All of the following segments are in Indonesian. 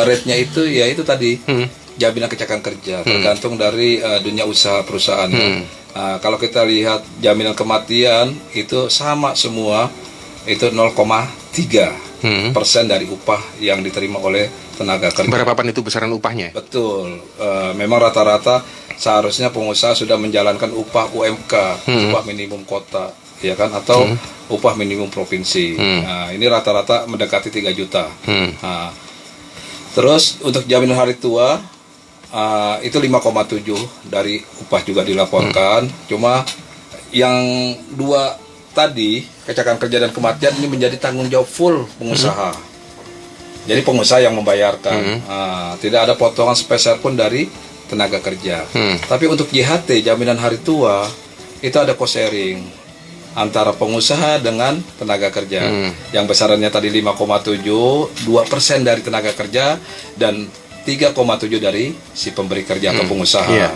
rate-nya itu ya itu tadi jaminan kecelakaan kerja tergantung dari dunia usaha perusahaan. Kalau kita lihat jaminan kematian itu sama semua, itu 0,3% dari upah yang diterima oleh tenaga kerja. Berapapun itu besaran upahnya? Betul. Memang rata-rata seharusnya pengusaha sudah menjalankan upah UMK, upah minimum kota, ya kan, atau upah minimum provinsi. Nah, ini rata-rata mendekati 3 juta. Nah, terus untuk jaminan hari tua itu 5,7 dari upah juga dilaporkan. Cuma yang dua tadi, kecelakaan kerja dan kematian, ini menjadi tanggung jawab full pengusaha. Jadi pengusaha yang membayarkan. Tidak ada potongan sepeser pun dari tenaga kerja. Tapi untuk JHT, jaminan hari tua, itu ada cost sharing antara pengusaha dengan tenaga kerja. Yang besarannya tadi 5,7, 2% dari tenaga kerja dan 3,7 dari si pemberi kerja atau pengusaha.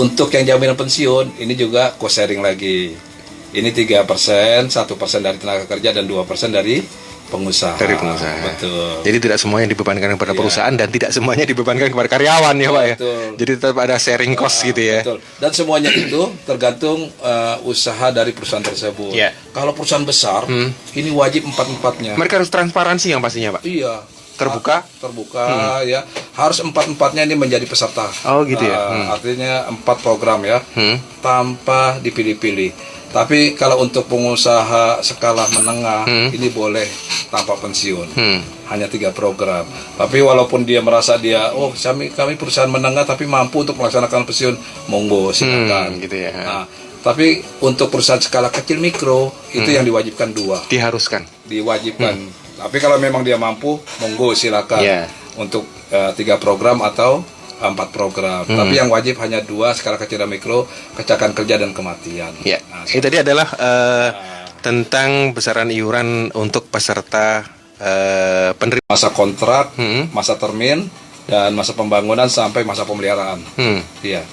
Untuk yang jaminan pensiun, ini juga cost sharing lagi. Ini 3%, 1% dari tenaga kerja dan 2% dari pengusaha. Dari pengusaha. Betul. Jadi tidak semuanya dibebankan kepada perusahaan dan tidak semuanya dibebankan kepada karyawan ya Pak ya. Betul. Jadi tetap ada sharing cost gitu ya. Betul. Dan semuanya itu tergantung usaha dari perusahaan tersebut. Kalau perusahaan besar, ini wajib 4-4-nya. Mereka harus transparansi yang pastinya Pak. Iya. Terbuka ya, harus 4-4-nya ini menjadi peserta. Oh gitu ya. Artinya 4 program ya, tanpa dipilih-pilih. Tapi kalau untuk pengusaha skala menengah, ini boleh tanpa pensiun, hanya 3 program. Tapi walaupun dia merasa kami perusahaan menengah tapi mampu untuk melaksanakan pensiun, monggo silakan. Gitu ya. Nah, tapi untuk perusahaan skala kecil mikro itu yang diwajibkan 2. Diwajibkan. Tapi kalau memang dia mampu, monggo silakan untuk 3 program atau 4 program. Tapi yang wajib hanya 2, skala kecil dan mikro, kecelakaan kerja dan kematian. Nah, ini tadi adalah tentang besaran iuran untuk peserta penerima masa kontrak, masa termin, dan masa pembangunan sampai masa pemeliharaan. Iya.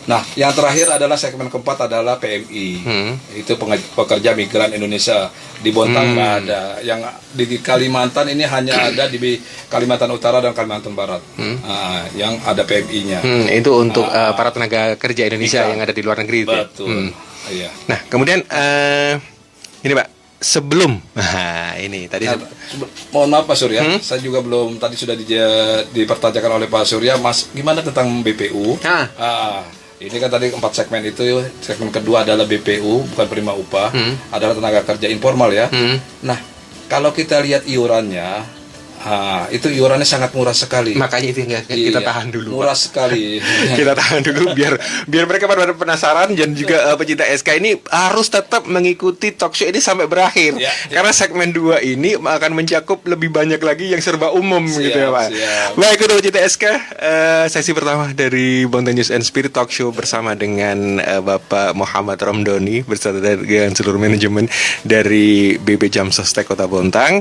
Nah, yang terakhir adalah segmen keempat adalah PMI. Itu pekerja migran Indonesia. Di Bontang nggak ada. Yang di Kalimantan ini hanya ada di Kalimantan Utara dan Kalimantan Barat. Yang ada PMI-nya. Itu untuk para tenaga kerja Indonesia yang ada di luar negeri. Betul. Iya. Nah, kemudian ini Pak, sebelum ini tadi mohon maaf Pak Surya, saya juga belum, tadi sudah dipertanyakan oleh Pak Surya, Mas, gimana tentang BPU? Ini kan tadi 4 segmen itu, segmen kedua adalah BPU, bukan penerima upah, adalah tenaga kerja informal ya. Nah, kalau kita lihat iurannya, itu iurannya sangat murah sekali. Makanya itu kita tahan dulu. Murah sekali. Kita tahan dulu biar mereka pada penasaran dan juga pecinta SK ini harus tetap mengikuti talk show ini sampai berakhir. Karena segmen 2 ini akan mencakup lebih banyak lagi yang serba umum gitu ya Pak. Baik, untuk pecinta SK, sesi pertama dari Bontang News and Spirit Talk Show bersama dengan Bapak Muhammad Romdoni beserta dengan seluruh manajemen dari BB Jam Sostek Kota Bontang.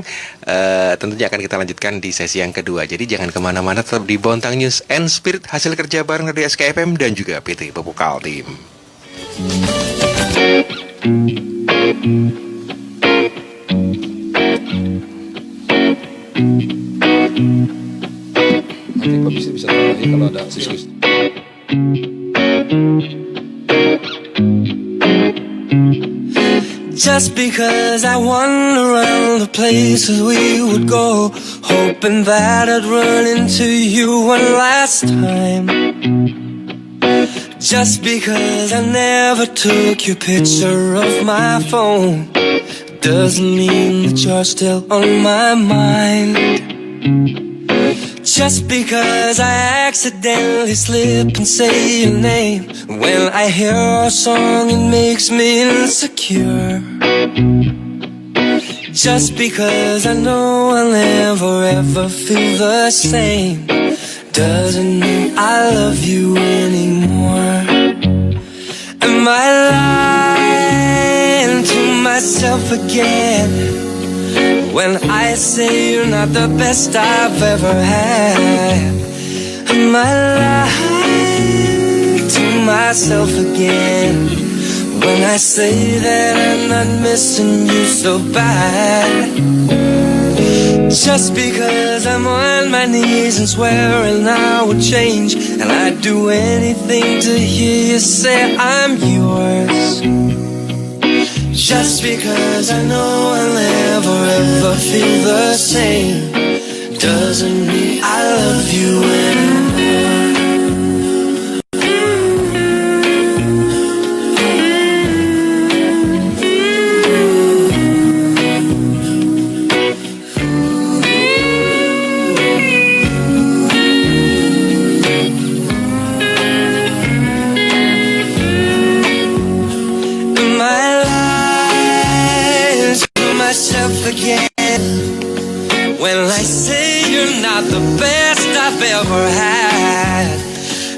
Tentunya akan kita lanjutkan di sesi yang kedua. Jadi jangan kemana-mana, tetap di Bontang News and Spirit, hasil kerja bareng dari SKFM dan juga PT Pupuk Kaltim. Nanti Pak bisa tanya kalau ada diskusi. Just because I wander around the places we would go, hoping that I'd run into you one last time. Just because I never took your picture of my phone, doesn't mean that you're still on my mind. Just because I accidentally slip and say your name, when I hear a song it makes me insecure. Just because I know I'll never ever feel the same, doesn't mean I love you anymore. Am I lying to myself again when I say you're not the best I've ever had? Am I lying to myself again when I say that I'm not missing you so bad? Just because I'm on my knees and swearing I will change, and I'd do anything to hear you say I'm yours. Just because I know I'll never ever feel the same doesn't mean I love you anymore. When I say you're not the best I've ever had,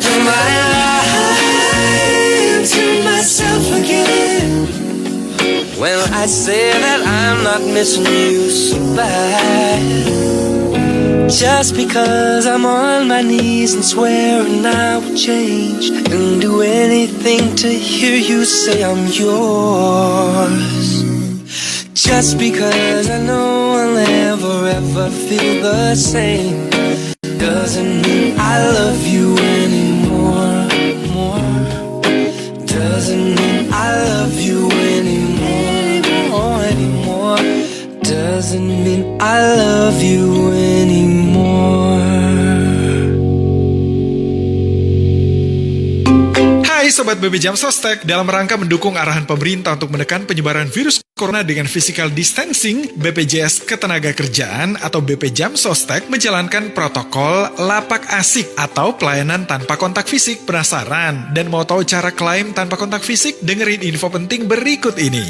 am I lying to myself again? When I say that I'm not missing you so bad, just because I'm on my knees and swearing I will change and do anything to hear you say I'm yours. Just because I know I'll never ever feel the same doesn't mean I love you anymore. Doesn't mean I love you anymore. Doesn't mean I love you anymore. Hai Sobat BB Jam Sostek, dalam rangka mendukung arahan pemerintah untuk menekan penyebaran virus corona dengan physical distancing, BPJS Ketenagakerjaan atau BP Jam Sostek menjalankan protokol lapak asik atau pelayanan tanpa kontak fisik. Penasaran dan mau tahu cara klaim tanpa kontak fisik? Dengerin info penting berikut ini.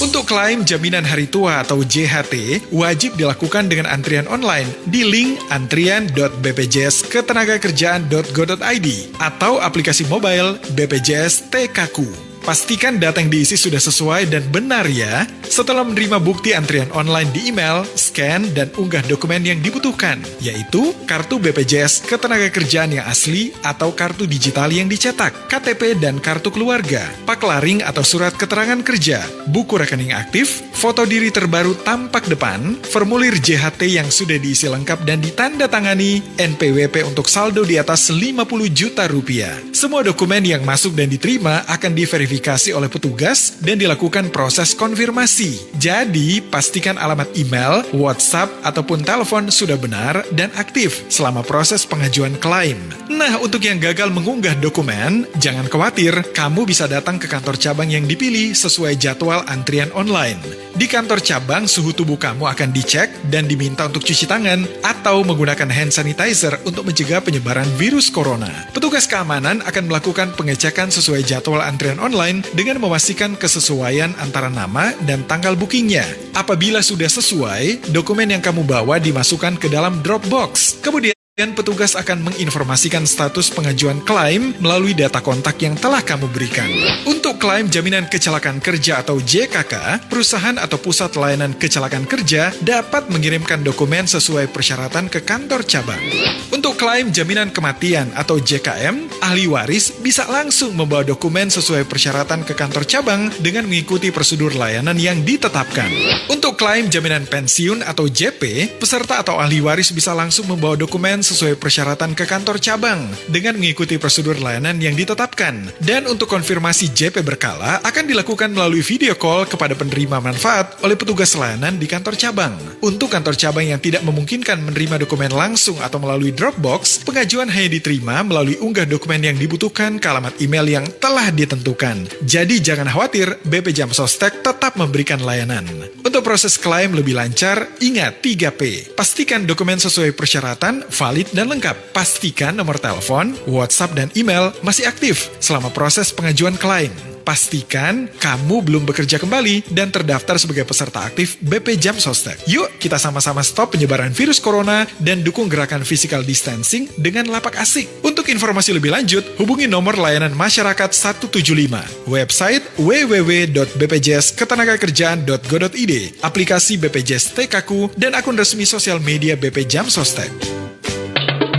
Untuk klaim jaminan hari tua atau JHT, wajib dilakukan dengan antrian online di link antrian.bpjsketenagakerjaan.go.id atau aplikasi mobile BPJS TKku. Pastikan data yang diisi sudah sesuai dan benar ya. Setelah menerima bukti antrian online di email, scan, dan unggah dokumen yang dibutuhkan, yaitu kartu BPJS Ketenagakerjaan yang asli atau kartu digital yang dicetak, KTP dan kartu keluarga, paklaring atau surat keterangan kerja, buku rekening aktif, foto diri terbaru tampak depan, formulir JHT yang sudah diisi lengkap dan ditandatangani, NPWP untuk saldo di atas 50 juta rupiah. Semua dokumen yang masuk dan diterima akan diverifikasi oleh petugas dan dilakukan proses konfirmasi. Jadi, pastikan alamat email, WhatsApp, ataupun telepon sudah benar dan aktif selama proses pengajuan klaim. Nah, untuk yang gagal mengunggah dokumen, jangan khawatir, kamu bisa datang ke kantor cabang yang dipilih sesuai jadwal antrian online. Di kantor cabang, suhu tubuh kamu akan dicek dan diminta untuk cuci tangan atau menggunakan hand sanitizer untuk mencegah penyebaran virus corona. Petugas keamanan akan melakukan pengecekan sesuai jadwal antrian online dengan memastikan kesesuaian antara nama dan tanggal bookingnya. Apabila sudah sesuai, dokumen yang kamu bawa dimasukkan ke dalam Dropbox. Kemudian petugas akan menginformasikan status pengajuan klaim melalui data kontak yang telah kamu berikan. Untuk klaim jaminan kecelakaan kerja atau JKK, perusahaan atau pusat layanan kecelakaan kerja dapat mengirimkan dokumen sesuai persyaratan ke kantor cabang. Untuk klaim jaminan kematian atau JKM, ahli waris bisa langsung membawa dokumen sesuai persyaratan ke kantor cabang dengan mengikuti prosedur layanan yang ditetapkan. Untuk klaim jaminan pensiun atau JP, peserta atau ahli waris bisa langsung membawa dokumen sesuai persyaratan ke kantor cabang dengan mengikuti prosedur layanan yang ditetapkan. Dan untuk konfirmasi JP berkala akan dilakukan melalui video call kepada penerima manfaat oleh petugas layanan di kantor cabang. Untuk kantor cabang yang tidak memungkinkan menerima dokumen langsung atau melalui Dropbox, pengajuan hanya diterima melalui unggah dokumen yang dibutuhkan ke alamat email yang telah ditentukan. Jadi jangan khawatir, BP Jam Sostek tetap memberikan layanan. Untuk proses klaim lebih lancar, ingat 3P. Pastikan dokumen sesuai persyaratan, valid dan lengkap. Pastikan nomor telepon, WhatsApp, dan email masih aktif selama proses pengajuan klaim. Pastikan kamu belum bekerja kembali dan terdaftar sebagai peserta aktif BP Jam Sostek. Yuk, kita sama-sama stop penyebaran virus corona dan dukung gerakan physical distancing dengan lapak asik. Untuk informasi lebih lanjut, hubungi nomor layanan masyarakat 175, website www.bpjsketenagakerjaan.go.id, aplikasi BPJS TKku, dan akun resmi sosial media BP Jam Sostek.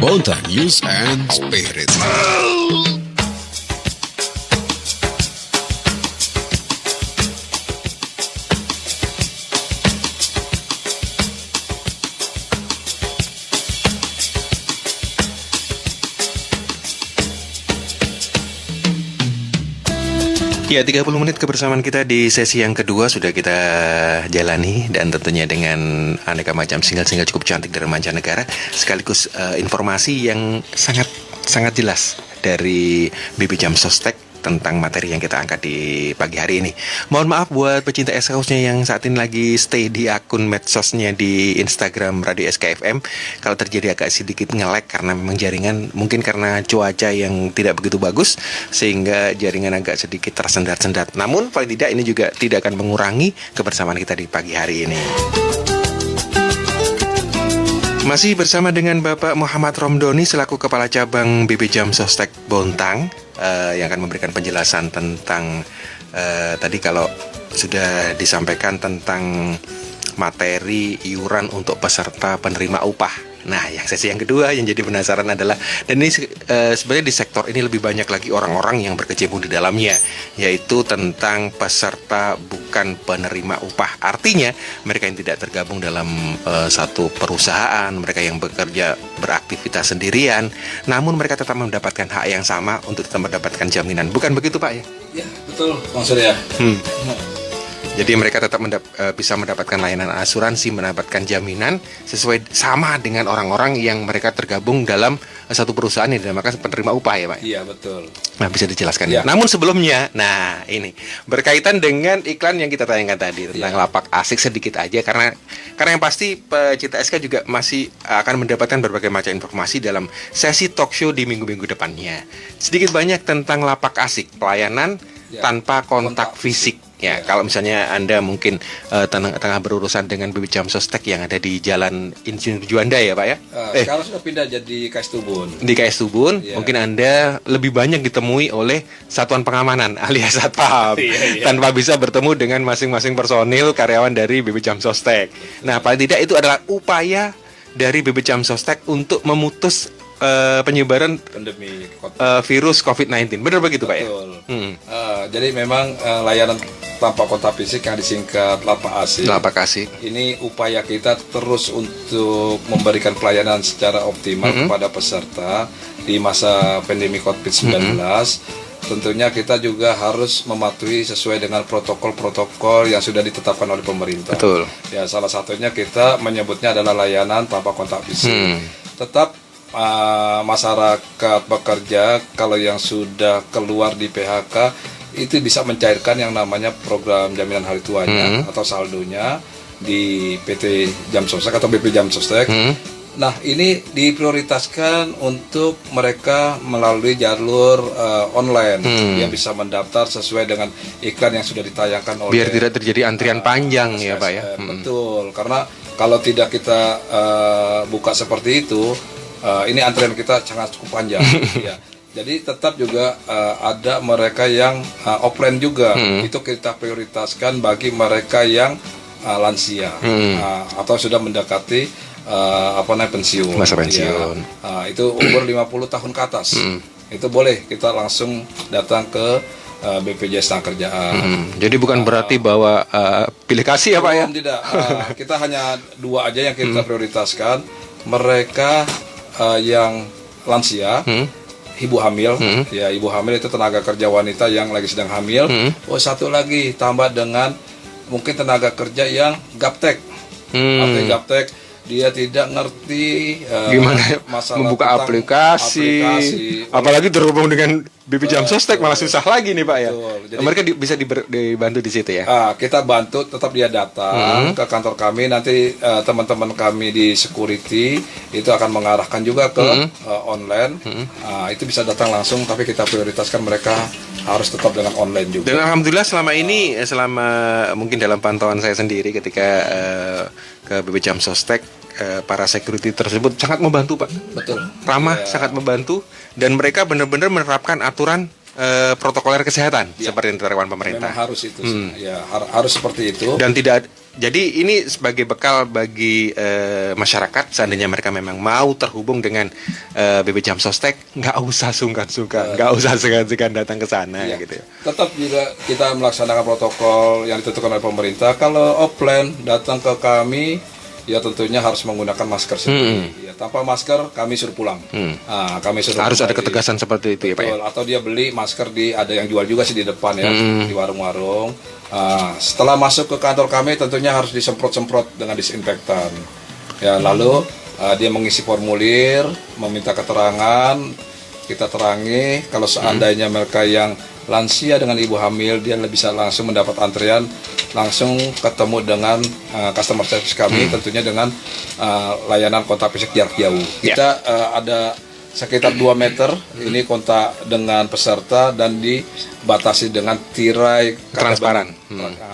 Bonta News and Spirit. Ya, 30 menit kebersamaan kita di sesi yang kedua sudah kita jalani, dan tentunya dengan aneka macam single-single cukup cantik dari mancanegara, sekaligus informasi yang sangat jelas dari BB Jam Sostek tentang materi yang kita angkat di pagi hari ini. Mohon maaf buat pecinta SK House-nya yang saat ini lagi stay di akun medsosnya di Instagram Radio SKFM. Kalau terjadi agak sedikit nge-lag karena memang jaringan, mungkin karena cuaca yang tidak begitu bagus, sehingga jaringan agak sedikit tersendat-sendat. Namun paling tidak ini juga tidak akan mengurangi kebersamaan kita di pagi hari ini. Masih bersama dengan Bapak Muhammad Romdoni selaku Kepala Cabang BB Jam Sostek Bontang, yang akan memberikan penjelasan tentang tadi kalau sudah disampaikan tentang materi iuran untuk peserta penerima upah. Nah, yang sesi yang kedua yang jadi penasaran adalah, dan ini sebenarnya di sektor ini lebih banyak lagi orang-orang yang berkecimpung di dalamnya, yaitu tentang peserta bukan penerima upah. Artinya mereka yang tidak tergabung dalam satu perusahaan, mereka yang bekerja beraktivitas sendirian, namun mereka tetap mendapatkan hak yang sama untuk tetap mendapatkan jaminan. Bukan begitu, Pak ya? Ya, betul, Bang Surya. Jadi mereka tetap bisa mendapatkan layanan asuransi, mendapatkan jaminan sesuai sama dengan orang-orang yang mereka tergabung dalam satu perusahaan yang dinamakan penerima upah ya, Pak? Iya, betul. Nah, bisa dijelaskan Ya. Namun sebelumnya, nah ini berkaitan dengan iklan yang kita tayangkan tadi tentang lapak asik sedikit aja, karena yang pasti pecinta SK juga masih akan mendapatkan berbagai macam informasi dalam sesi talk show di minggu-minggu depannya. Sedikit banyak tentang lapak asik, pelayanan tanpa kontak fisik. Ya, kalau misalnya Anda mungkin tengah berurusan dengan BB Jam Sostek yang ada di Jalan Insinyur Juanda ya, Pak ya? Kalau sudah pindah jadi KS Tubun. Di KS Tubun, mungkin Anda lebih banyak ditemui oleh satuan pengamanan alias satpam, tanpa bisa bertemu dengan masing-masing personil karyawan dari BB Jam Sostek. Nah, paling tidak itu adalah upaya dari BB Jam Sostek untuk memutus penyebaran Pandemi virus COVID-19. Benar begitu, Pak ya? Betul. Jadi memang layanan tanpa kontak fisik yang disingkat lapak asik. Lapak asik. Ini upaya kita terus untuk memberikan pelayanan secara optimal kepada peserta di masa pandemi COVID-19. Tentunya kita juga harus mematuhi sesuai dengan protokol-protokol yang sudah ditetapkan oleh pemerintah. Betul. Ya, salah satunya kita menyebutnya adalah layanan tanpa kontak fisik. Tetap masyarakat bekerja kalau yang sudah keluar di PHK itu bisa mencairkan yang namanya program jaminan hari tuanya atau saldonya di PT Jam Sostek atau BP Jam Sostek. Nah, ini diprioritaskan untuk mereka melalui jalur online yang bisa mendaftar sesuai dengan iklan yang sudah ditayangkan oleh, biar tidak terjadi antrian panjang ya, Pak ya. Betul, karena kalau tidak kita buka seperti itu, ini antrian kita sangat cukup panjang. Ya. Jadi tetap juga ada mereka yang offline juga. Itu kita prioritaskan bagi mereka yang lansia atau sudah mendekati pensiun. Masa pensiun. Ya. Itu umur 50 tahun ke atas. Itu boleh kita langsung datang ke BPJS Tenagakerjaan. Jadi bukan berarti bahwa pilih kasih ya, Pak ya? Tidak. Kita hanya dua aja yang kita prioritaskan. Mereka yang lansia, ibu hamil, ya ibu hamil itu tenaga kerja wanita yang lagi sedang hamil. Satu lagi tambah dengan mungkin tenaga kerja yang gaptek, artinya gaptek dia tidak ngerti gimana masalah membuka aplikasi, apalagi terhubung dengan BB Jam Sostek malah susah lagi nih, Pak ya. Jadi, mereka bisa dibantu di situ ya. Kita bantu, tetap dia datang ke kantor kami, nanti teman-teman kami di security itu akan mengarahkan juga ke online. Itu bisa datang langsung, tapi kita prioritaskan mereka harus tetap dengan online juga. Dan alhamdulillah selama ini, selama mungkin dalam pantauan saya sendiri ketika ke BB Jam Sostek, para security tersebut sangat membantu, Pak. Betul. Ramah, sangat membantu, dan mereka benar-benar menerapkan aturan protokoler kesehatan seperti yang diterapkan pemerintah. Memang harus itu, ya harus seperti itu. Dan tidak, jadi ini sebagai bekal bagi masyarakat, seandainya mereka memang mau terhubung dengan BB Jam Sostek, nggak usah sungkan-sungkan, nggak usah segan-segan datang ke sana, gitu. Tetap juga kita melaksanakan protokol yang ditentukan oleh pemerintah. Kalau offline datang ke kami, ya tentunya harus menggunakan masker sendiri. Ya, tanpa masker kami suruh pulang. Nah, kami suruh Harus ada kembali. ketegasan seperti itu ya Pak ya. Betul, atau dia beli masker ada yang jual juga sih di depan ya, di warung-warung. Setelah masuk ke kantor kami tentunya harus disemprot-semprot dengan disinfektan. Ya, lalu dia mengisi formulir, meminta keterangan, kita terangi. Kalau seandainya mereka yang lansia dengan ibu hamil, dia bisa langsung mendapat antrian, langsung ketemu dengan customer service kami, tentunya dengan layanan kontak fisik jarak jauh. Kita ada sekitar 2 meter ini kontak dengan peserta dan dibatasi dengan tirai Transparan.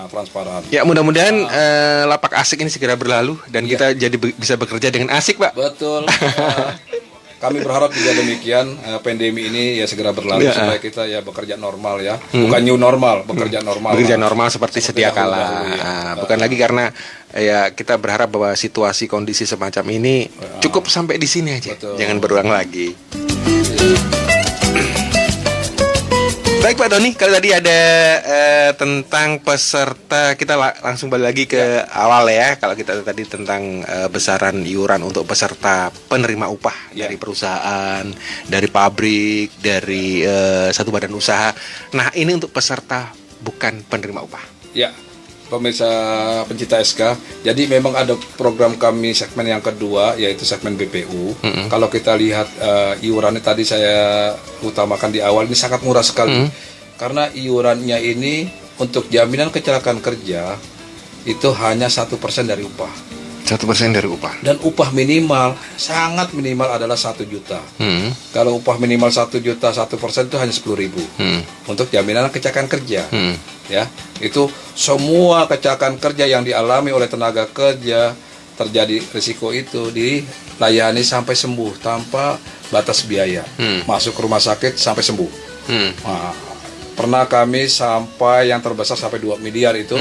transparan. Ya mudah-mudahan lapak asik ini segera berlalu dan kita jadi bisa bekerja dengan asik Pak. Betul. Kami berharap juga demikian, pandemi ini ya segera berlalu supaya kita ya bekerja normal ya, bukan new normal, bekerja normal. Bekerja normal seperti sedia dahulu, kala. ya. Bukan lagi karena ya kita berharap bahwa situasi kondisi semacam ini cukup sampai di sini aja. Betul. Jangan berulang lagi. Baik Pak Doni, kalau tadi ada tentang peserta, kita langsung balik lagi ke awal ya. Kalau kita tadi tentang besaran iuran untuk peserta penerima upah dari perusahaan, dari pabrik, dari satu badan usaha. Nah ini untuk peserta bukan penerima upah. Ya, pemirsa pencinta SK. Jadi memang ada program kami segmen yang kedua yaitu segmen BPU. Kalau kita lihat iurannya tadi saya utamakan di awal, ini sangat murah sekali. Karena iurannya ini untuk jaminan kecelakaan kerja itu hanya 1% dari upah. 1% dari upah. Dan upah minimal sangat minimal adalah 1 juta. Kalau upah minimal 1 juta 1% itu hanya 10.000 untuk jaminan kecelakaan kerja. Ya, itu semua kecelakaan kerja yang dialami oleh tenaga kerja terjadi risiko itu dilayani sampai sembuh tanpa batas biaya. Masuk ke rumah sakit sampai sembuh. Nah, pernah kami sampai yang terbesar sampai 2 miliar itu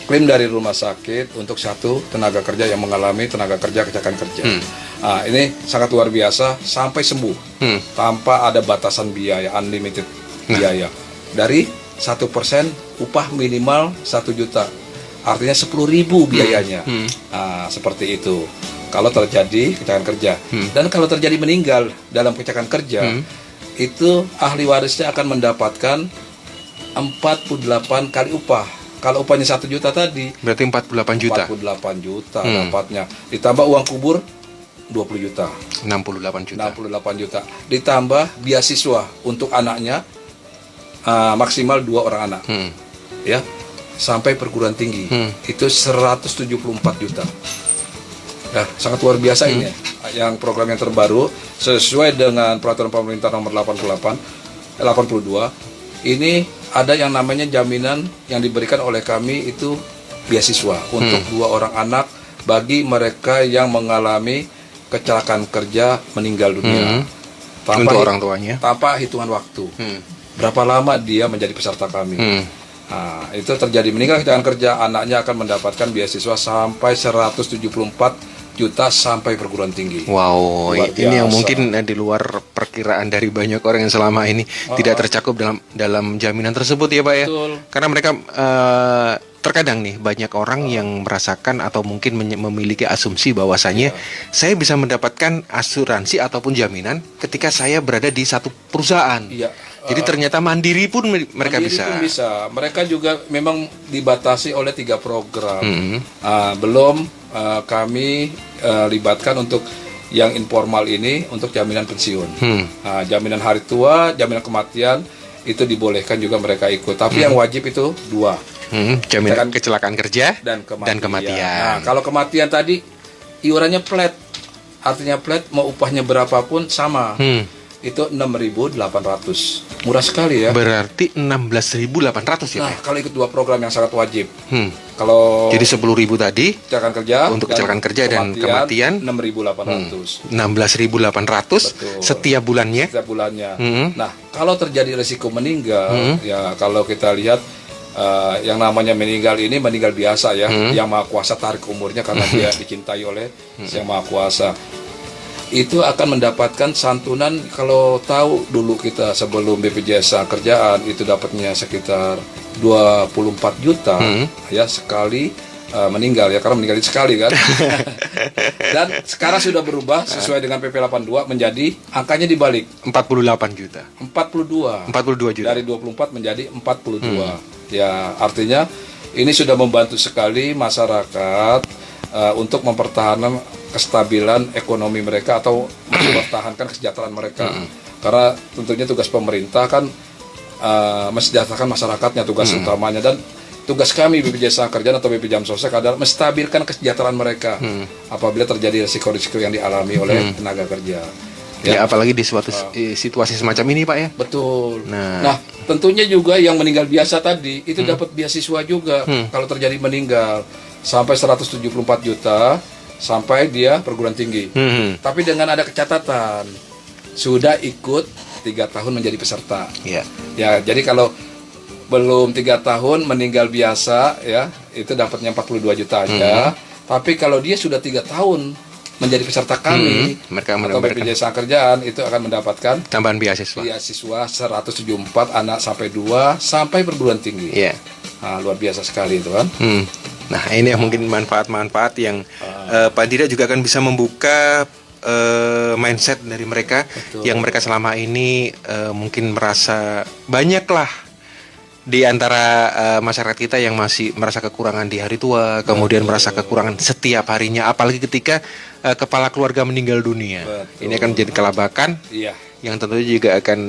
klaim dari rumah sakit untuk satu tenaga kerja yang mengalami tenaga kerja kecelakaan kerja. Nah, ini sangat luar biasa sampai sembuh tanpa ada batasan biaya, unlimited biaya. Dari 1% upah minimal 1 juta, artinya 10.000 biayanya. Nah, seperti itu. Kalau terjadi kecelakaan kerja dan kalau terjadi meninggal dalam kecelakaan kerja, itu ahli warisnya akan mendapatkan 48 kali upah. Kalau upahnya 1 juta tadi, Berarti 48 juta. 48 juta dapatnya. Ditambah uang kubur 20 juta. 68 juta. 68 juta. Ditambah beasiswa untuk anaknya maksimal 2 orang anak. Ya. Sampai perguruan tinggi. Itu 174 juta. Nah, sangat luar biasa ini ya. Yang program yang terbaru sesuai dengan peraturan pemerintah nomor 82 ini ada yang namanya jaminan yang diberikan oleh kami itu beasiswa untuk 2 orang anak bagi mereka yang mengalami kecelakaan kerja meninggal dunia Untuk orang tuanya. tanpa hitungan waktu. Berapa lama dia menjadi peserta kami. Nah, itu terjadi meninggal kecelakaan kerja, anaknya akan mendapatkan beasiswa sampai 174 juta sampai perguruan tinggi. Wow, Luar ini yang biasa. mungkin di luar perkiraan dari banyak orang yang selama ini tidak tercakup dalam jaminan tersebut ya Pak ya. Betul. Karena mereka terkadang nih banyak orang yang merasakan atau mungkin memiliki asumsi bahwasanya saya bisa mendapatkan asuransi ataupun jaminan ketika saya berada di satu perusahaan. Iya. Jadi ternyata mandiri pun mereka Mandiri bisa. pun bisa. Mereka juga memang dibatasi oleh 3 program. Belum kami libatkan untuk yang informal ini untuk jaminan pensiun. Jaminan hari tua, jaminan kematian itu dibolehkan juga mereka ikut. Tapi yang wajib itu 2. Jaminan kecelakaan kerja Dan kematian. kematian. Nah, kalau kematian tadi iurannya flat. Artinya flat mau upahnya berapapun sama. Itu 6.800. Murah sekali ya. Berarti 16.800 ya Pak. Nah, kalau ikut 2 program yang sangat wajib. Hmm. Kalau Jadi 10.000 tadi kecelakaan kerja untuk kecelakaan kerja dan kematian 6.800 16.800 Betul. setiap bulannya. setiap bulannya. Hmm. Nah, kalau terjadi risiko meninggal, ya kalau kita lihat yang namanya meninggal ini meninggal biasa ya, yang Maha Kuasa tarik umurnya karena dia dicintai oleh Yang Maha Kuasa. Itu akan mendapatkan santunan. Kalau tahu dulu kita sebelum BPJS Kerjaan itu dapatnya sekitar 24 juta ya sekali meninggal ya, karena meninggal sekali kan. Dan sekarang sudah berubah sesuai dengan PP 82 menjadi angkanya dibalik 48 juta. 42 juta. dari 24 menjadi 42. Ya, artinya ini sudah membantu sekali masyarakat untuk mempertahankan kestabilan ekonomi mereka atau mempertahankan kesejahteraan mereka. Karena tentunya tugas pemerintah kan mensejahterakan masyarakatnya, tugas utamanya, dan tugas kami BPJS Kerjaan atau BP Jam Sosek adalah menstabilkan kesejahteraan mereka apabila terjadi risiko-risiko yang dialami oleh tenaga kerja. Ya, apalagi di suatu situasi semacam ini, Pak ya. Betul. Nah, tentunya juga yang meninggal biasa tadi itu dapat beasiswa juga kalau terjadi meninggal sampai 174 juta sampai dia perguruan tinggi. Tapi dengan ada catatan sudah ikut 3 tahun menjadi peserta. Iya. Ya, jadi kalau belum 3 tahun meninggal biasa ya itu dapatnya 42 juta aja. Tapi kalau dia sudah 3 tahun menjadi peserta kami mereka atau BPJS Kerjaan itu akan mendapatkan tambahan beasiswa. Beasiswa 174 anak sampai 2 sampai perguruan tinggi. Iya. Nah, luar biasa sekali itu kan. Nah, ini yang mungkin manfaat-manfaat yang Pak Dida juga akan bisa membuka mindset dari mereka. Betul. Yang mereka selama ini mungkin merasa banyaklah di antara masyarakat kita yang masih merasa kekurangan di hari tua, kemudian merasa kekurangan setiap harinya, apalagi ketika kepala keluarga meninggal dunia. Betul. Ini akan menjadi kelabakan Iya. yang tentunya juga akan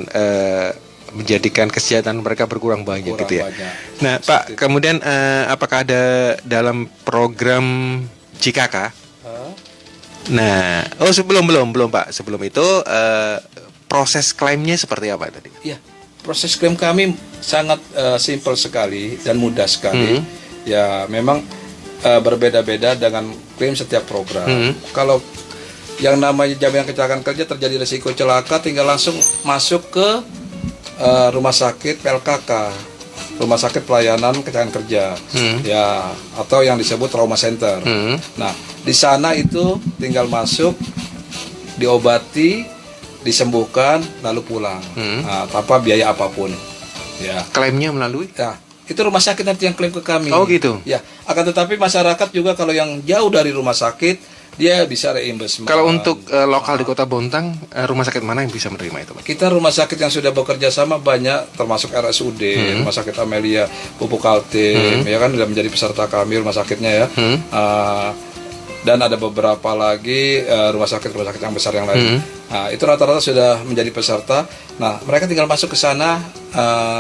menjadikan kesejahteraan mereka berkurang banyak gitu ya. banyak. Nah, Pak, kemudian apakah ada dalam program JKK? Nah, belum Pak. Sebelum itu proses klaimnya seperti apa tadi? Iya. Proses klaim kami sangat simpel sekali dan mudah sekali. Ya, memang berbeda-beda dengan klaim setiap program. Kalau yang namanya jaminan kecelakaan kerja terjadi risiko celaka, tinggal langsung masuk ke rumah sakit PLKK, rumah sakit pelayanan kecelakaan kerja, ya, atau yang disebut trauma center. Nah, di sana itu tinggal masuk, diobati, disembuhkan, lalu pulang, tanpa biaya apapun. Ya. Klaimnya melalui? Ya, itu rumah sakit nanti yang klaim ke kami. Oh gitu. Ya, akan tetapi masyarakat juga kalau yang jauh dari rumah sakit dia bisa reimbursement. Kalau untuk lokal di Kota Bontang, rumah sakit mana yang bisa menerima itu, Pak? Kita rumah sakit yang sudah bekerja sama banyak, termasuk RSUD, Rumah Sakit Amelia, Pupuk Kaltim, ya kan sudah menjadi peserta kami rumah sakitnya ya. Dan ada beberapa lagi rumah sakit yang besar yang lain. Nah, itu rata-rata sudah menjadi peserta. Nah, mereka tinggal masuk ke sana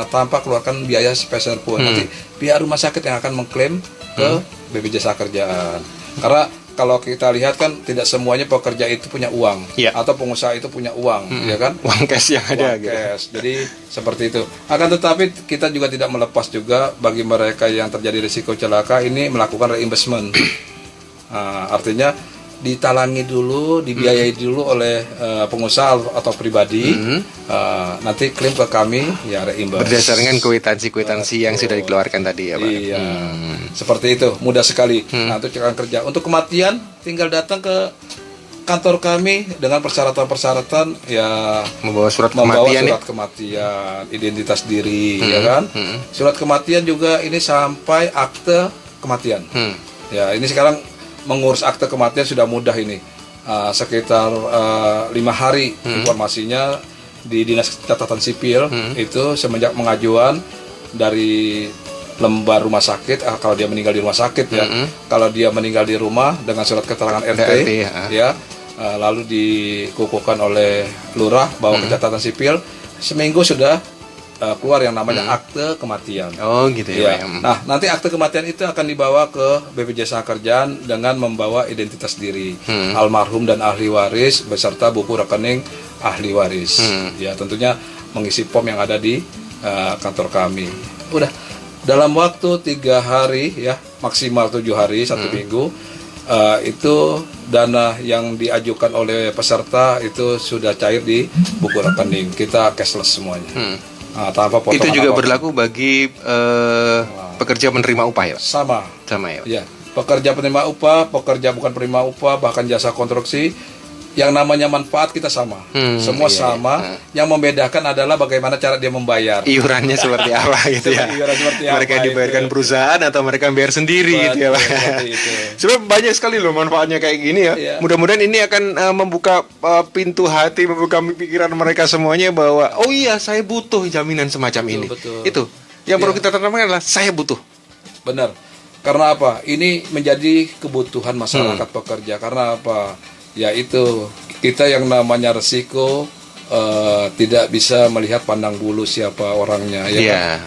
tanpa keluarkan biaya spesial pun. Nanti pihak rumah sakit yang akan mengklaim ke BPJS Kerjaan. Karena kalau kita lihat kan tidak semuanya pekerja itu punya uang, atau pengusaha itu punya uang, ya kan? Uang cash yang ada. Uang cash. Jadi seperti itu. Akan tetapi kita juga tidak melepas juga bagi mereka yang terjadi risiko celaka ini melakukan reimbursement. Artinya ditalangi dulu, dibiayai dulu oleh pengusaha atau pribadi, nanti klaim ke kami ya reimbursement. Berdasarkan kwitansi yang sudah dikeluarkan tadi ya, Pak. Iya, seperti itu, mudah sekali. Nah, untuk cekatan kerja, untuk kematian tinggal datang ke kantor kami dengan persyaratan-persyaratan ya, membawa surat kematian, identitas diri, ya kan? Surat kematian juga ini sampai akte kematian. Ya, ini sekarang mengurus akte kematian sudah mudah ini, sekitar 5 hari informasinya di Dinas Catatan Sipil itu semenjak pengajuan dari lembar rumah sakit. Kalau dia meninggal di rumah sakit ya, kalau dia meninggal di rumah dengan surat keterangan RT ya, lalu dikukuhkan oleh lurah bawa ke catatan sipil, seminggu sudah keluar yang namanya akte kematian. Oh gitu ya. Nah, nanti akte kematian itu akan dibawa ke BPJS Kerjaan dengan membawa identitas diri almarhum dan ahli waris beserta buku rekening ahli waris. Ya, tentunya mengisi form yang ada di kantor kami. Udah dalam waktu 3 hari ya, maksimal 7 hari, 1 minggu, itu dana yang diajukan oleh peserta itu sudah cair di buku rekening. Kita cashless semuanya. Tanpa potongan. Itu juga berlaku bagi pekerja penerima upah ya? Sama ya? ya, pekerja penerima upah, pekerja bukan penerima upah, bahkan jasa konstruksi, yang namanya manfaat kita sama, semua sama. Yang membedakan adalah bagaimana cara dia membayar. Iurannya seperti apa gitu ya. Iuran seperti apa Mereka dibayarkan itu. perusahaan atau mereka bayar sendiri gitu ya, Pak. Seperti itu. Sebenarnya banyak sekali loh manfaatnya kayak gini ya. Iya. Mudah-mudahan ini akan membuka pintu hati, membuka pikiran mereka semuanya bahwa oh iya saya butuh jaminan semacam ini. betul. Itu yang perlu Iya. kita tanamkan adalah saya butuh. Benar. Karena apa? Ini menjadi kebutuhan masyarakat pekerja. Karena apa? Ya itu kita yang namanya resiko tidak bisa melihat pandang bulu siapa orangnya, ya Iya. kan?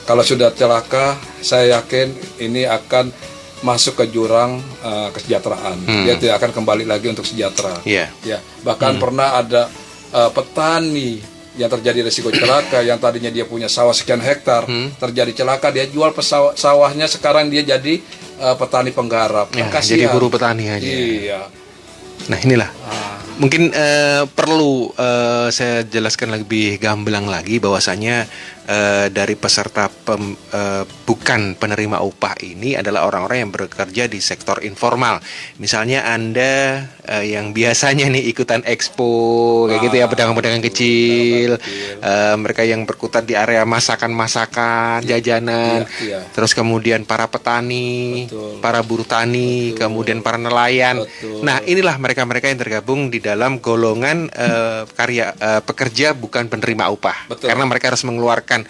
Kalau sudah celaka, saya yakin ini akan masuk ke jurang kesejahteraan. Dia tidak akan kembali lagi untuk sejahtera. Iya. Ya, bahkan pernah ada petani yang terjadi risiko celaka, yang tadinya dia punya sawah sekian hektar, terjadi celaka, dia jual sawahnya, sekarang dia jadi petani penggarap. Ya, Kan jadi kasihan. buruh petani aja. Iya. Nah inilah mungkin perlu saya jelaskan lebih gamblang lagi bahwasanya dari peserta bukan penerima upah ini adalah orang-orang yang bekerja di sektor informal. Misalnya Anda yang biasanya nih ikutan expo kayak gitu ya, pedagang-pedagang kecil, mereka yang berkutat di area masakan-masakan, jajanan, iya. terus kemudian para petani, Betul. para buruh tani, kemudian para nelayan. Betul. Nah, inilah mereka-mereka yang tergabung di dalam golongan pekerja bukan penerima upah. Betul. Karena mereka harus mengeluarkan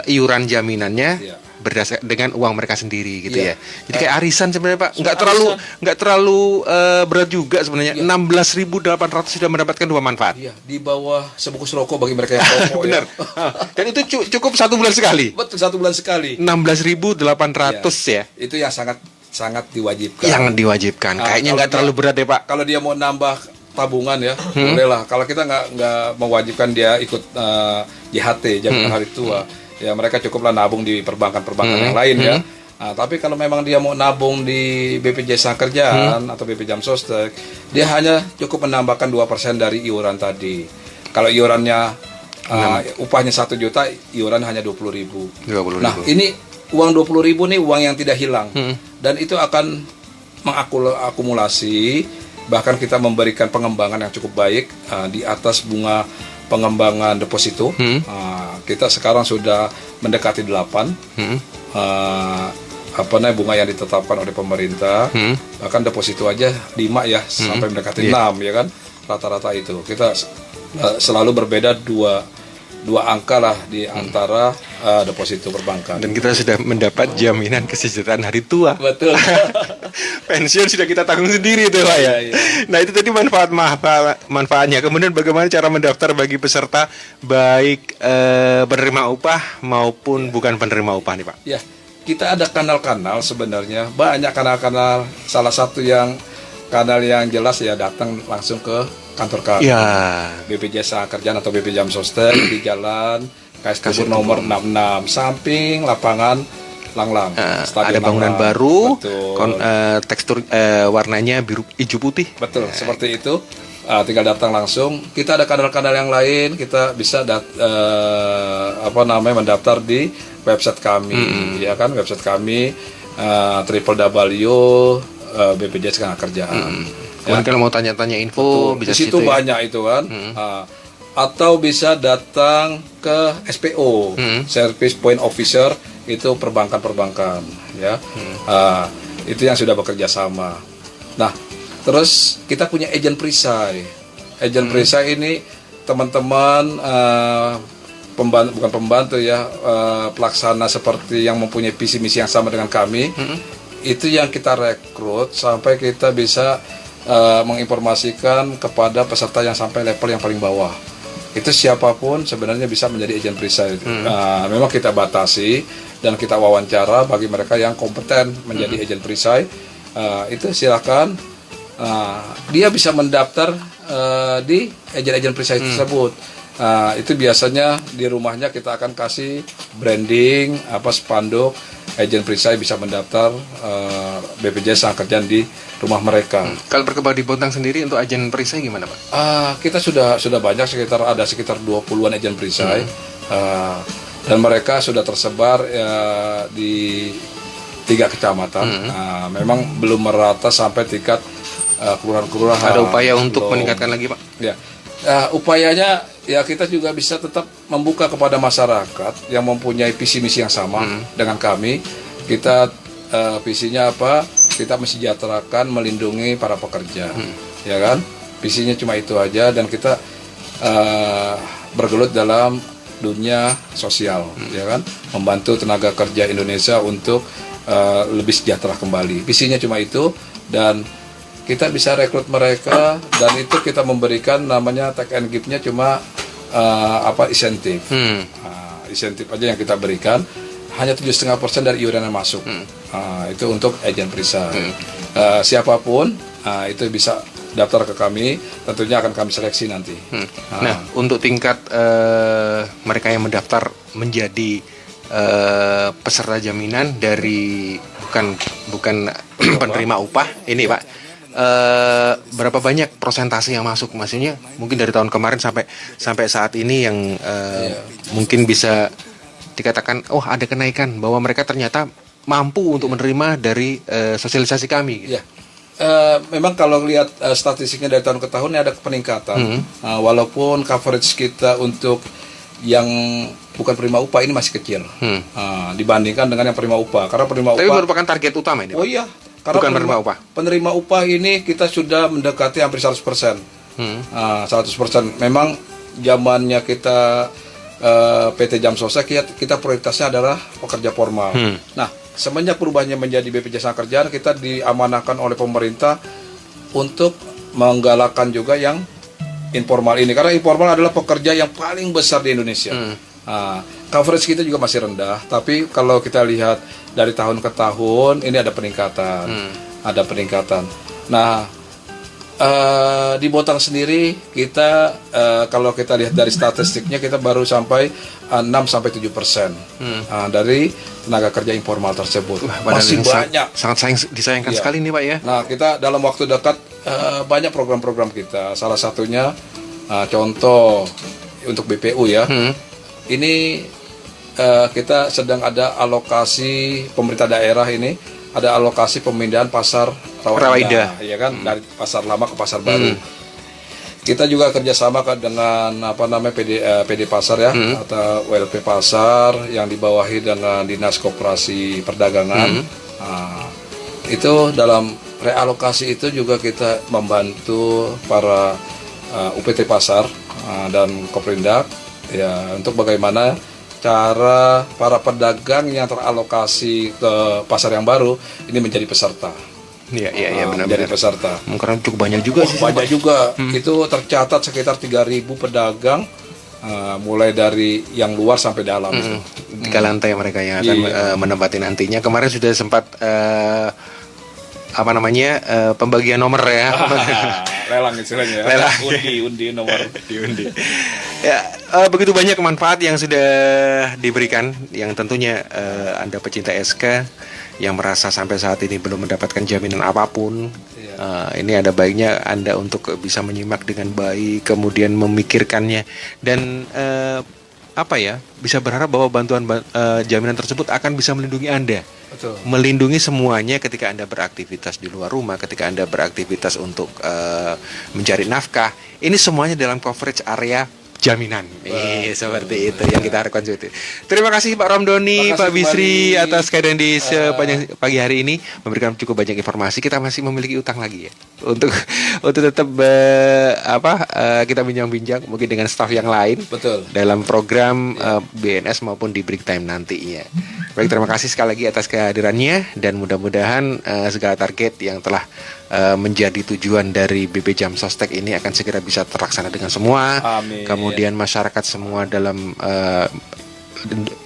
iuran jaminannya Iya. berdasar dengan uang mereka sendiri gitu Iya. ya. Jadi kayak arisan sebenarnya Pak, nggak arisan. terlalu berat juga sebenarnya. 16.800 sudah mendapatkan 2 manfaat. Iya, di bawah sebungkus rokok bagi mereka yang rokok. Benar. Ya. Dan itu cukup 1 bulan sekali. Betul, 1 bulan sekali. 16.800 ya. Itu yang sangat diwajibkan. Yang diwajibkan. Ah, Kayaknya kalau nggak terlalu dia- berat ya Pak. Kalau dia mau nambah tabungan ya, bolehlah. Kalau kita nggak mewajibkan dia ikut JHT, jaminan hari tua, ya mereka cukuplah nabung di perbankan-perbankan yang lain ya. Nah, tapi kalau memang dia mau nabung di BPJS Kerjaan atau BP Jam Sostek, dia hanya cukup menambahkan 2% dari iuran tadi. Kalau iurannya upahnya 1 juta, iuran hanya 20.000. 20.000. Nah, ini uang 20.000 nih uang yang tidak hilang. Dan itu akan mengakumulasi, bahkan kita memberikan pengembangan yang cukup baik di atas bunga pengembangan deposito. Kita sekarang sudah mendekati 8. Bunga yang ditetapkan oleh pemerintah. Bahkan deposito aja 5 ya, sampai mendekati 6 ya kan. Rata-rata itu. Kita selalu berbeda dua angka lah di antara deposito perbankan. Dan kita sudah mendapat jaminan kesejahteraan hari tua. Betul. Pensiun sudah kita tanggung sendiri itu Pak ya. Iya. Nah itu tadi manfaatnya. Kemudian bagaimana cara mendaftar bagi peserta baik penerima upah maupun bukan penerima upah nih Pak? Ya, kita ada kanal-kanal sebenarnya, banyak kanal-kanal. Salah satu kanal yang jelas ya datang langsung ke kantor kami. Ya. BPJS Kerjaan atau BP Jam Sostek di Jalan KS Tubur nomor 66, samping lapangan Langlang. Ada bangunan Langlang. baru, Betul. tekstur warnanya biru hijau putih. Betul, seperti itu. Tinggal datang langsung. Kita ada kanal-kanal yang lain. Kita bisa mendaftar di website kami, ya kan? Website kami www.bpjs Kerjaan. Kemudian kalau mau tanya-tanya info Betul. bisa Di situ situ ya. banyak itu kan. Atau bisa datang ke SPO, Service Point Officer, itu perbankan-perbankan ya. Itu yang sudah bekerja sama. Nah, terus kita punya agent perisai. Agent perisai ini teman-teman bukan pembantu ya, pelaksana seperti yang mempunyai visi misi yang sama dengan kami. Itu yang kita rekrut sampai kita bisa menginformasikan kepada peserta yang sampai level yang paling bawah. Itu siapapun sebenarnya bisa menjadi agent perisai. Memang kita batasi dan kita wawancara bagi mereka yang kompeten menjadi agent perisai. Itu silakan dia bisa mendaftar di agen-agen perisai tersebut. Itu biasanya di rumahnya kita akan kasih branding spanduk agen perisai bisa mendaftar BPJS Kerjaan di rumah mereka. Kalau berkembang di Bontang sendiri untuk agen perisai gimana Pak? Kita sudah banyak, sekitar 20-an agen perisai. Dan mereka sudah tersebar di 3 kecamatan. Memang belum merata sampai tingkat kelurahan-kelurahan. Ada upaya untuk belum. meningkatkan lagi, Pak? Ya, upayanya ya kita juga bisa tetap membuka kepada masyarakat yang mempunyai visi misi yang sama dengan kami. Kita visinya apa? Kita mensejahterakan, melindungi para pekerja, ya kan? Visinya cuma itu aja, dan kita bergelut dalam dunia sosial, ya kan? Membantu tenaga kerja Indonesia untuk lebih sejahtera kembali. Visinya cuma itu, dan kita bisa rekrut mereka, dan itu kita memberikan namanya take and give-nya cuma insentif. Insentif aja yang kita berikan, hanya 7,5% dari iuran yang masuk. Itu untuk agen perisai. Siapapun itu bisa daftar ke kami, tentunya akan kami seleksi nanti. Nah, untuk tingkat mereka yang mendaftar menjadi peserta jaminan dari bukan penerima upah ini, Pak. Berapa banyak persentase yang masuk, maksudnya mungkin dari tahun kemarin sampai saat ini yang mungkin bisa dikatakan ada kenaikan, bahwa mereka ternyata mampu untuk menerima dari sosialisasi kami gitu. Ya. Memang kalau lihat statistiknya dari tahun ke tahun ada peningkatan. Walaupun coverage kita untuk yang bukan penerima upah ini masih kecil dibandingkan dengan yang penerima upah. Karena penerima Tapi upah merupakan target utama ini, Pak? Oh iya, karena bukan penerima upah. Penerima upah ini kita sudah mendekati hampir 100%. 100%. Memang zamannya kita PT Jam Sostek, kita prioritasnya adalah pekerja formal. Nah, semenjak perubahannya menjadi BPJS Kerjaan, kita diamanahkan oleh pemerintah untuk menggalakkan juga yang informal ini, karena informal adalah pekerja yang paling besar di Indonesia. Coverage kita juga masih rendah, tapi kalau kita lihat dari tahun ke tahun ini ada peningkatan. Nah, di Botang sendiri kita kalau kita lihat dari statistiknya, kita baru sampai 6-7% dari tenaga kerja informal tersebut. Masih banyak. Sangat disayangkan sekali nih, Pak, ya. Nah, kita dalam waktu dekat banyak program-program kita. Salah satunya contoh untuk BPU ya. Ini kita sedang ada alokasi pemerintah daerah ini, ada alokasi pemindahan pasar Rawaida, ya kan, dari pasar lama ke pasar baru. Kita juga kerjasama dengan PD Pasar ya, atau WLP Pasar yang dibawahi dengan Dinas Koperasi Perdagangan. Itu dalam realokasi itu juga kita membantu para UPT Pasar dan Koprindak ya, untuk bagaimana cara para pedagang yang teralokasi ke pasar yang baru ini menjadi peserta. Iya, benar. Menjadi peserta. Karena cukup banyak juga sih. Banyak juga. Itu tercatat sekitar 3.000 pedagang, mulai dari yang luar sampai dalam. 3 lantai mereka yang akan menempati nantinya. Kemarin sudah sempat pembagian nomor ya. Lelang istilahnya. Lelang. Undi nomor. Diundi. Ya, begitu banyak manfaat yang sudah diberikan, yang tentunya Anda pecinta SK yang merasa sampai saat ini belum mendapatkan jaminan apapun, ini ada baiknya Anda untuk bisa menyimak dengan baik, kemudian memikirkannya, dan bisa berharap bahwa bantuan jaminan tersebut akan bisa melindungi Anda. Betul. Melindungi semuanya ketika Anda beraktivitas di luar rumah, ketika Anda beraktivitas untuk mencari nafkah. Ini semuanya dalam coverage area jaminan. Seperti itu yang kita harapkan. Terima kasih Pak Romdoni, Pak Bisri atas kehadiran di sepanjang pagi hari ini, memberikan cukup banyak informasi. Kita masih memiliki utang lagi ya untuk tetap kita bincang-bincang mungkin dengan staf yang lain. Betul. Dalam program BNS maupun di break time nantinya. Baik, terima kasih sekali lagi atas kehadirannya, dan mudah-mudahan segala target yang telah menjadi tujuan dari BP Jam Sostek ini akan segera bisa terlaksana dengan semua. Amin. Kemudian masyarakat semua dalam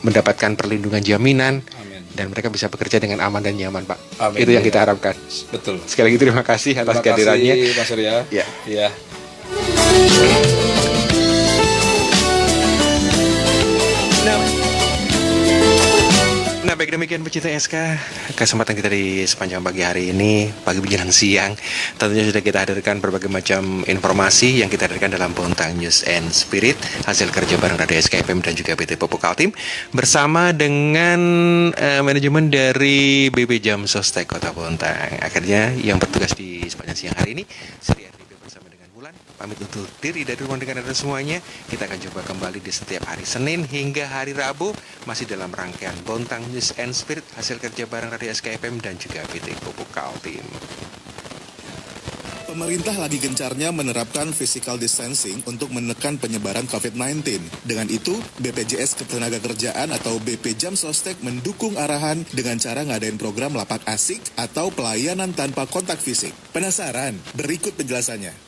mendapatkan perlindungan jaminan. Amin. Dan mereka bisa bekerja dengan aman dan nyaman, Pak. Amin. Itu yang kita harapkan. Betul. Sekali lagi terima kasih atas kehadirannya. Terima kasih Mas Surya. Ya. Nah, baik demikian pecinta SK, kesempatan kita di sepanjang pagi hari ini, pagi menjelang siang, tentunya sudah kita hadirkan berbagai macam informasi yang kita hadirkan dalam Bontang News and Spirit, hasil kerja bareng Radio SKFM dan juga PT Pupuk Kaltim, bersama dengan manajemen dari BP Jam Sostek Kota Bontang. Akhirnya yang bertugas di sepanjang siang hari ini, Sri Ardhito bersama dengan Bulan, pamit untuk diri dari ruang dengar Anda semuanya. Kita akan coba kembali di setiap hari Senin hingga hari Rabu, masih dalam rangkaian Bontang News and Spirit, hasil kerja bareng Radio SKFM dan juga PT Pupuk Kaltim. Pemerintah lagi gencarnya menerapkan physical distancing untuk menekan penyebaran COVID-19. Dengan itu, BPJS Ketenagakerjaan atau BP Jam Sostek mendukung arahan dengan cara ngadain program lapak asik atau pelayanan tanpa kontak fisik. Penasaran? Berikut penjelasannya.